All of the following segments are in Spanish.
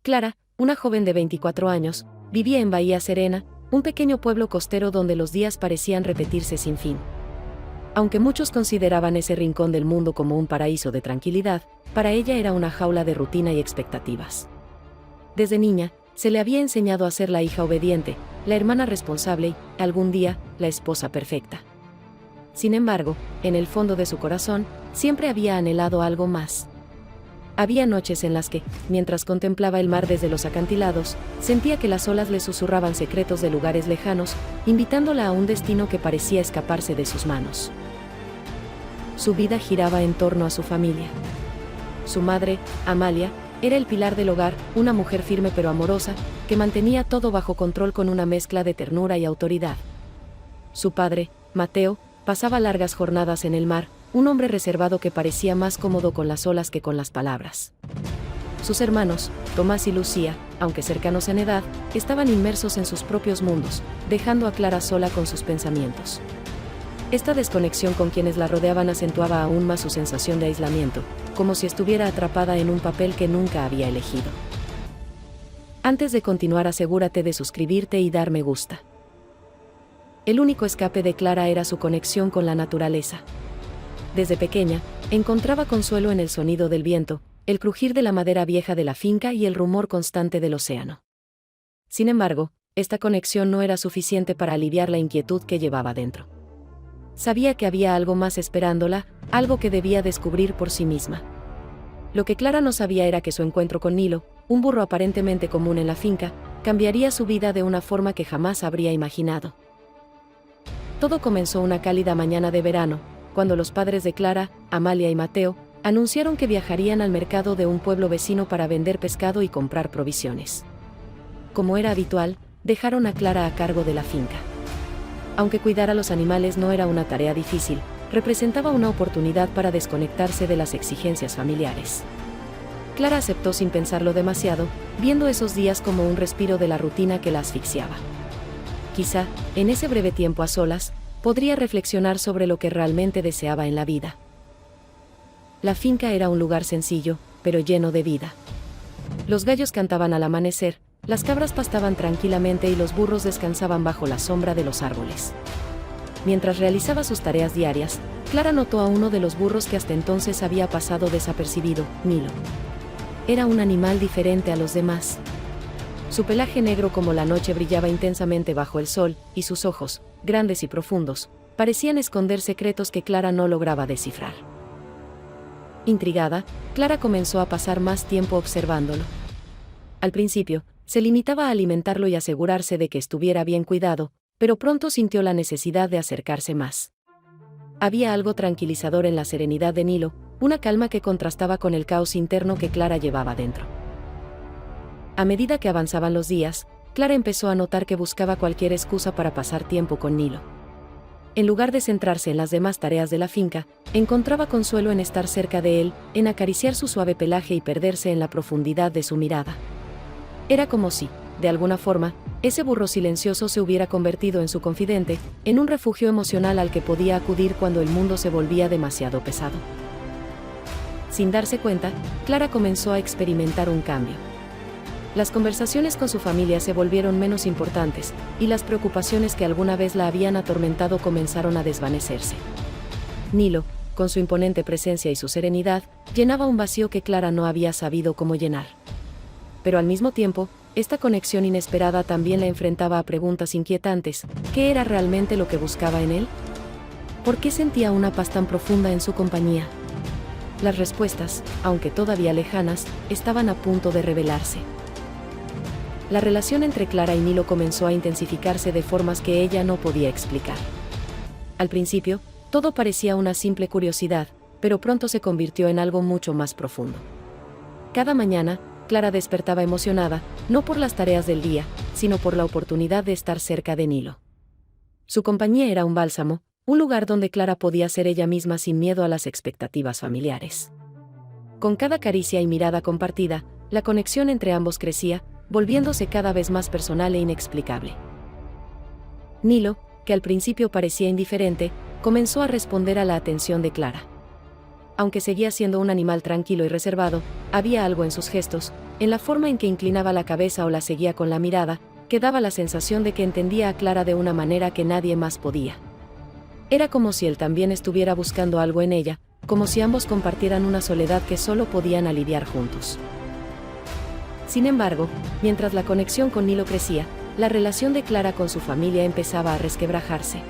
Clara, una joven de 24 años, vivía en Bahía Serena, un pequeño pueblo costero donde los días parecían repetirse sin fin. Aunque muchos consideraban ese rincón del mundo como un paraíso de tranquilidad, para ella era una jaula de rutina y expectativas. Desde niña, se le había enseñado a ser la hija obediente, la hermana responsable y, algún día, la esposa perfecta. Sin embargo, en el fondo de su corazón, siempre había anhelado algo más. Había noches en las que, mientras contemplaba el mar desde los acantilados, sentía que las olas le susurraban secretos de lugares lejanos, invitándola a un destino que parecía escaparse de sus manos. Su vida giraba en torno a su familia. Su madre, Amalia, era el pilar del hogar, una mujer firme pero amorosa, que mantenía todo bajo control con una mezcla de ternura y autoridad. Su padre, Mateo, pasaba largas jornadas en el mar, un hombre reservado que parecía más cómodo con las olas que con las palabras. Sus hermanos, Tomás y Lucía, aunque cercanos en edad, estaban inmersos en sus propios mundos, dejando a Clara sola con sus pensamientos. Esta desconexión con quienes la rodeaban acentuaba aún más su sensación de aislamiento, como si estuviera atrapada en un papel que nunca había elegido. Antes de continuar, asegúrate de suscribirte y dar me gusta. El único escape de Clara era su conexión con la naturaleza. Desde pequeña, encontraba consuelo en el sonido del viento, el crujir de la madera vieja de la finca y el rumor constante del océano. Sin embargo, esta conexión no era suficiente para aliviar la inquietud que llevaba dentro. Sabía que había algo más esperándola, algo que debía descubrir por sí misma. Lo que Clara no sabía era que su encuentro con Nilo, un burro aparentemente común en la finca, cambiaría su vida de una forma que jamás habría imaginado. Todo comenzó una cálida mañana de verano, cuando los padres de Clara, Amalia y Mateo, anunciaron que viajarían al mercado de un pueblo vecino para vender pescado y comprar provisiones. Como era habitual, dejaron a Clara a cargo de la finca. Aunque cuidar a los animales no era una tarea difícil, representaba una oportunidad para desconectarse de las exigencias familiares. Clara aceptó sin pensarlo demasiado, viendo esos días como un respiro de la rutina que la asfixiaba. Quizá, en ese breve tiempo a solas, podría reflexionar sobre lo que realmente deseaba en la vida. La finca era un lugar sencillo, pero lleno de vida. Los gallos cantaban al amanecer, las cabras pastaban tranquilamente y los burros descansaban bajo la sombra de los árboles. Mientras realizaba sus tareas diarias, Clara notó a uno de los burros que hasta entonces había pasado desapercibido, Nilo. Era un animal diferente a los demás. Su pelaje negro como la noche brillaba intensamente bajo el sol, y sus ojos, grandes y profundos, parecían esconder secretos que Clara no lograba descifrar. Intrigada, Clara comenzó a pasar más tiempo observándolo. Al principio, se limitaba a alimentarlo y asegurarse de que estuviera bien cuidado, pero pronto sintió la necesidad de acercarse más. Había algo tranquilizador en la serenidad de Nilo, una calma que contrastaba con el caos interno que Clara llevaba dentro. A medida que avanzaban los días, Clara empezó a notar que buscaba cualquier excusa para pasar tiempo con Nilo. En lugar de centrarse en las demás tareas de la finca, encontraba consuelo en estar cerca de él, en acariciar su suave pelaje y perderse en la profundidad de su mirada. Era como si, de alguna forma, ese burro silencioso se hubiera convertido en su confidente, en un refugio emocional al que podía acudir cuando el mundo se volvía demasiado pesado. Sin darse cuenta, Clara comenzó a experimentar un cambio. Las conversaciones con su familia se volvieron menos importantes, y las preocupaciones que alguna vez la habían atormentado comenzaron a desvanecerse. Nilo, con su imponente presencia y su serenidad, llenaba un vacío que Clara no había sabido cómo llenar. Pero al mismo tiempo, esta conexión inesperada también la enfrentaba a preguntas inquietantes. ¿Qué era realmente lo que buscaba en él? ¿Por qué sentía una paz tan profunda en su compañía? Las respuestas, aunque todavía lejanas, estaban a punto de revelarse. La relación entre Clara y Nilo comenzó a intensificarse de formas que ella no podía explicar. Al principio, todo parecía una simple curiosidad, pero pronto se convirtió en algo mucho más profundo. Cada mañana, Clara despertaba emocionada, no por las tareas del día, sino por la oportunidad de estar cerca de Nilo. Su compañía era un bálsamo, un lugar donde Clara podía ser ella misma sin miedo a las expectativas familiares. Con cada caricia y mirada compartida, la conexión entre ambos crecía, volviéndose cada vez más personal e inexplicable. Nilo, que al principio parecía indiferente, comenzó a responder a la atención de Clara. Aunque seguía siendo un animal tranquilo y reservado, había algo en sus gestos, en la forma en que inclinaba la cabeza o la seguía con la mirada, que daba la sensación de que entendía a Clara de una manera que nadie más podía. Era como si él también estuviera buscando algo en ella, como si ambos compartieran una soledad que solo podían aliviar juntos. Sin embargo, mientras la conexión con Nilo crecía, la relación de Clara con su familia empezaba a resquebrajarse.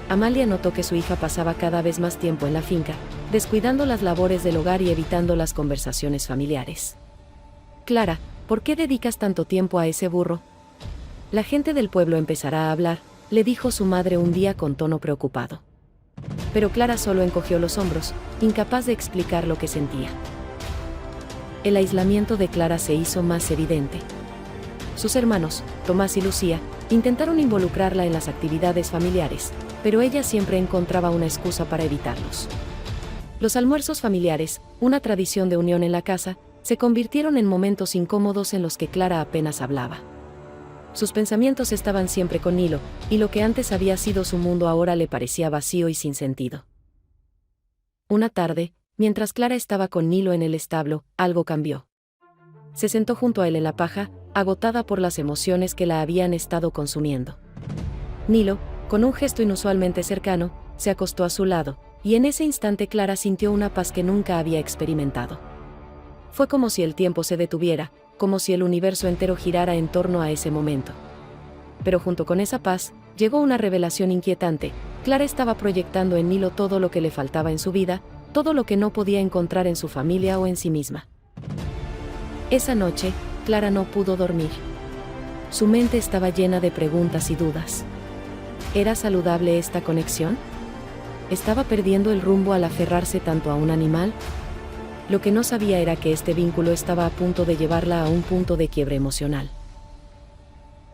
Amalia notó que su hija pasaba cada vez más tiempo en la finca, descuidando las labores del hogar y evitando las conversaciones familiares. «Clara, ¿por qué dedicas tanto tiempo a ese burro? La gente del pueblo empezará a hablar», le dijo su madre un día con tono preocupado. Pero Clara solo encogió los hombros, incapaz de explicar lo que sentía. El aislamiento de Clara se hizo más evidente. Sus hermanos, Tomás y Lucía, intentaron involucrarla en las actividades familiares, pero ella siempre encontraba una excusa para evitarlos. Los almuerzos familiares, una tradición de unión en la casa, se convirtieron en momentos incómodos en los que Clara apenas hablaba. Sus pensamientos estaban siempre con Nilo, y lo que antes había sido su mundo ahora le parecía vacío y sin sentido. Una tarde, mientras Clara estaba con Nilo en el establo, algo cambió. Se sentó junto a él en la paja, agotada por las emociones que la habían estado consumiendo. Nilo, con un gesto inusualmente cercano, se acostó a su lado, y en ese instante Clara sintió una paz que nunca había experimentado. Fue como si el tiempo se detuviera, como si el universo entero girara en torno a ese momento. Pero junto con esa paz, llegó una revelación inquietante. Clara estaba proyectando en Nilo todo lo que le faltaba en su vida, todo lo que no podía encontrar en su familia o en sí misma. Esa noche, Clara no pudo dormir. Su mente estaba llena de preguntas y dudas. ¿Era saludable esta conexión? ¿Estaba perdiendo el rumbo al aferrarse tanto a un animal? Lo que no sabía era que este vínculo estaba a punto de llevarla a un punto de quiebre emocional.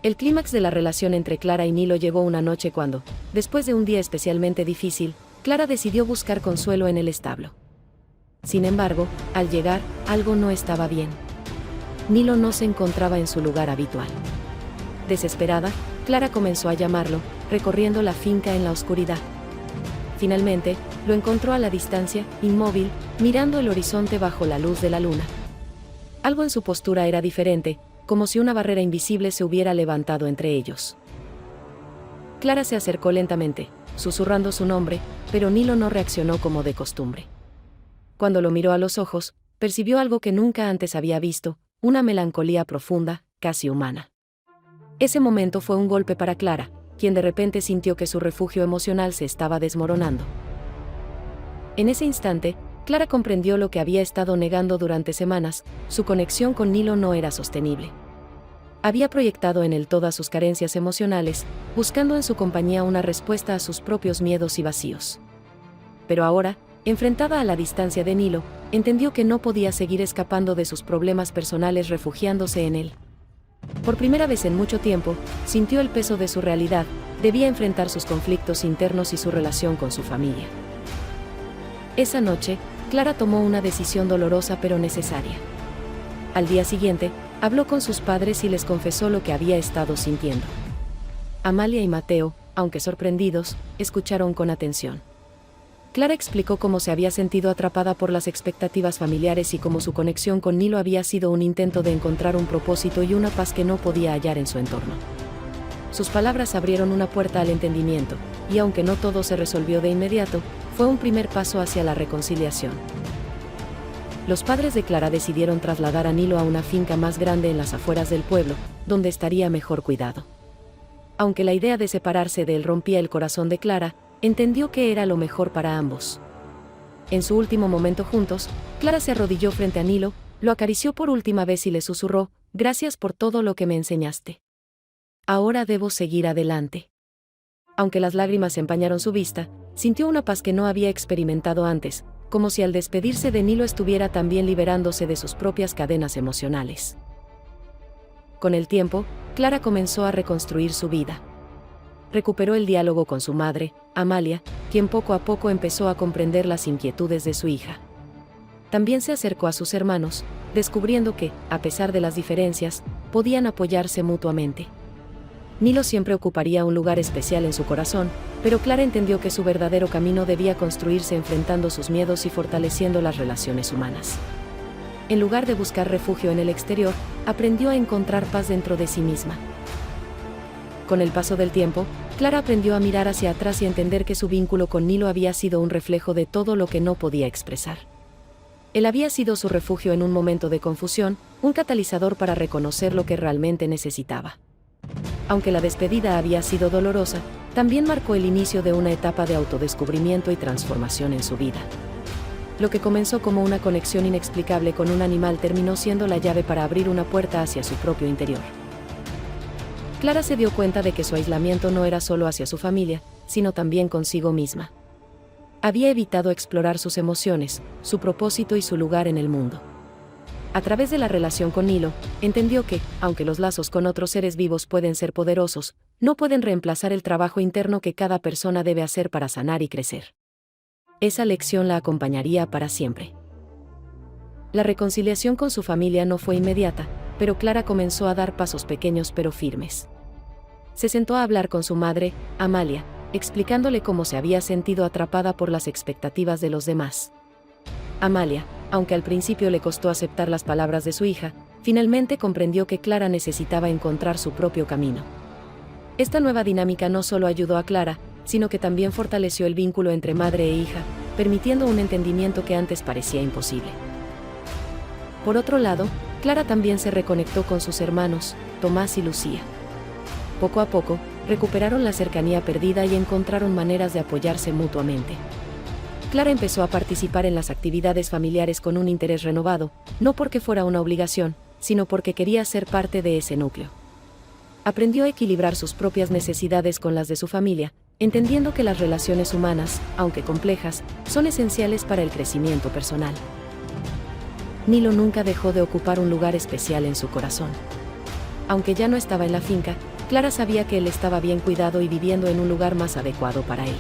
El clímax de la relación entre Clara y Nilo llegó una noche cuando, después de un día especialmente difícil, Clara decidió buscar consuelo en el establo. Sin embargo, al llegar, algo no estaba bien. Nilo no se encontraba en su lugar habitual. Desesperada, Clara comenzó a llamarlo, recorriendo la finca en la oscuridad. Finalmente, lo encontró a la distancia, inmóvil, mirando el horizonte bajo la luz de la luna. Algo en su postura era diferente, como si una barrera invisible se hubiera levantado entre ellos. Clara se acercó lentamente, susurrando su nombre, pero Nilo no reaccionó como de costumbre. Cuando lo miró a los ojos, percibió algo que nunca antes había visto, una melancolía profunda, casi humana. Ese momento fue un golpe para Clara, quien de repente sintió que su refugio emocional se estaba desmoronando. En ese instante, Clara comprendió lo que había estado negando durante semanas: su conexión con Nilo no era sostenible. Había proyectado en él todas sus carencias emocionales, buscando en su compañía una respuesta a sus propios miedos y vacíos. Pero ahora, enfrentada a la distancia de Nilo, entendió que no podía seguir escapando de sus problemas personales refugiándose en él. Por primera vez en mucho tiempo, sintió el peso de su realidad, debía enfrentar sus conflictos internos y su relación con su familia. Esa noche, Clara tomó una decisión dolorosa pero necesaria. Al día siguiente, habló con sus padres y les confesó lo que había estado sintiendo. Amalia y Mateo, aunque sorprendidos, escucharon con atención. Clara explicó cómo se había sentido atrapada por las expectativas familiares y cómo su conexión con Nilo había sido un intento de encontrar un propósito y una paz que no podía hallar en su entorno. Sus palabras abrieron una puerta al entendimiento, y aunque no todo se resolvió de inmediato, fue un primer paso hacia la reconciliación. Los padres de Clara decidieron trasladar a Nilo a una finca más grande en las afueras del pueblo, donde estaría mejor cuidado. Aunque la idea de separarse de él rompía el corazón de Clara, entendió que era lo mejor para ambos. En su último momento juntos, Clara se arrodilló frente a Nilo, lo acarició por última vez y le susurró: «Gracias por todo lo que me enseñaste. Ahora debo seguir adelante». Aunque las lágrimas empañaron su vista, sintió una paz que no había experimentado antes, como si al despedirse de Nilo estuviera también liberándose de sus propias cadenas emocionales. Con el tiempo, Clara comenzó a reconstruir su vida. Recuperó el diálogo con su madre, Amalia, quien poco a poco empezó a comprender las inquietudes de su hija. También se acercó a sus hermanos, descubriendo que, a pesar de las diferencias, podían apoyarse mutuamente. Nilo siempre ocuparía un lugar especial en su corazón, pero Clara entendió que su verdadero camino debía construirse enfrentando sus miedos y fortaleciendo las relaciones humanas. en lugar de buscar refugio en el exterior, aprendió a encontrar paz dentro de sí misma. Con el paso del tiempo, Clara aprendió a mirar hacia atrás y entender que su vínculo con Nilo había sido un reflejo de todo lo que no podía expresar. Él había sido su refugio en un momento de confusión, un catalizador para reconocer lo que realmente necesitaba. Aunque la despedida había sido dolorosa, también marcó el inicio de una etapa de autodescubrimiento y transformación en su vida. Lo que comenzó como una conexión inexplicable con un animal terminó siendo la llave para abrir una puerta hacia su propio interior. Clara se dio cuenta de que su aislamiento no era solo hacia su familia, sino también consigo misma. Había evitado explorar sus emociones, su propósito y su lugar en el mundo. A través de la relación con Nilo, entendió que, aunque los lazos con otros seres vivos pueden ser poderosos, no pueden reemplazar el trabajo interno que cada persona debe hacer para sanar y crecer. Esa lección la acompañaría para siempre. La reconciliación con su familia no fue inmediata, pero Clara comenzó a dar pasos pequeños pero firmes. Se sentó a hablar con su madre, Amalia, explicándole cómo se había sentido atrapada por las expectativas de los demás. Amalia, aunque al principio le costó aceptar las palabras de su hija, finalmente comprendió que Clara necesitaba encontrar su propio camino. Esta nueva dinámica no solo ayudó a Clara, sino que también fortaleció el vínculo entre madre e hija, permitiendo un entendimiento que antes parecía imposible. Por otro lado, Clara también se reconectó con sus hermanos, Tomás y Lucía. Poco a poco, recuperaron la cercanía perdida y encontraron maneras de apoyarse mutuamente. Clara empezó a participar en las actividades familiares con un interés renovado, no porque fuera una obligación, sino porque quería ser parte de ese núcleo. Aprendió a equilibrar sus propias necesidades con las de su familia, entendiendo que las relaciones humanas, aunque complejas, son esenciales para el crecimiento personal. Nilo nunca dejó de ocupar un lugar especial en su corazón. Aunque ya no estaba en la finca, Clara sabía que él estaba bien cuidado y viviendo en un lugar más adecuado para él.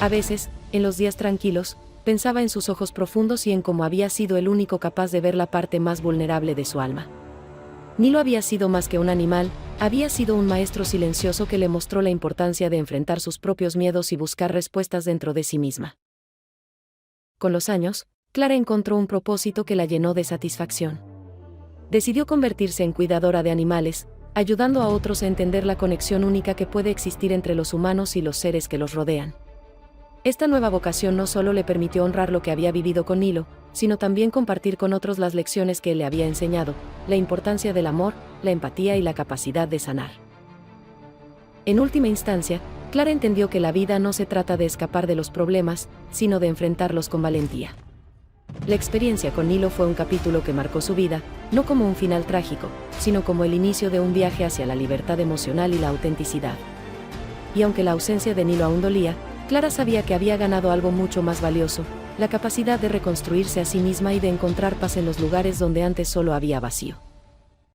A veces, en los días tranquilos, pensaba en sus ojos profundos y en cómo había sido el único capaz de ver la parte más vulnerable de su alma. Nilo había sido más que un animal, había sido un maestro silencioso que le mostró la importancia de enfrentar sus propios miedos y buscar respuestas dentro de sí misma. Con los años, Clara encontró un propósito que la llenó de satisfacción. Decidió convertirse en cuidadora de animales, ayudando a otros a entender la conexión única que puede existir entre los humanos y los seres que los rodean. Esta nueva vocación no solo le permitió honrar lo que había vivido con Nilo, sino también compartir con otros las lecciones que él le había enseñado, la importancia del amor, la empatía y la capacidad de sanar. En última instancia, Clara entendió que la vida no se trata de escapar de los problemas, sino de enfrentarlos con valentía. La experiencia con Nilo fue un capítulo que marcó su vida, no como un final trágico, sino como el inicio de un viaje hacia la libertad emocional y la autenticidad. Y aunque la ausencia de Nilo aún dolía, Clara sabía que había ganado algo mucho más valioso, la capacidad de reconstruirse a sí misma y de encontrar paz en los lugares donde antes solo había vacío.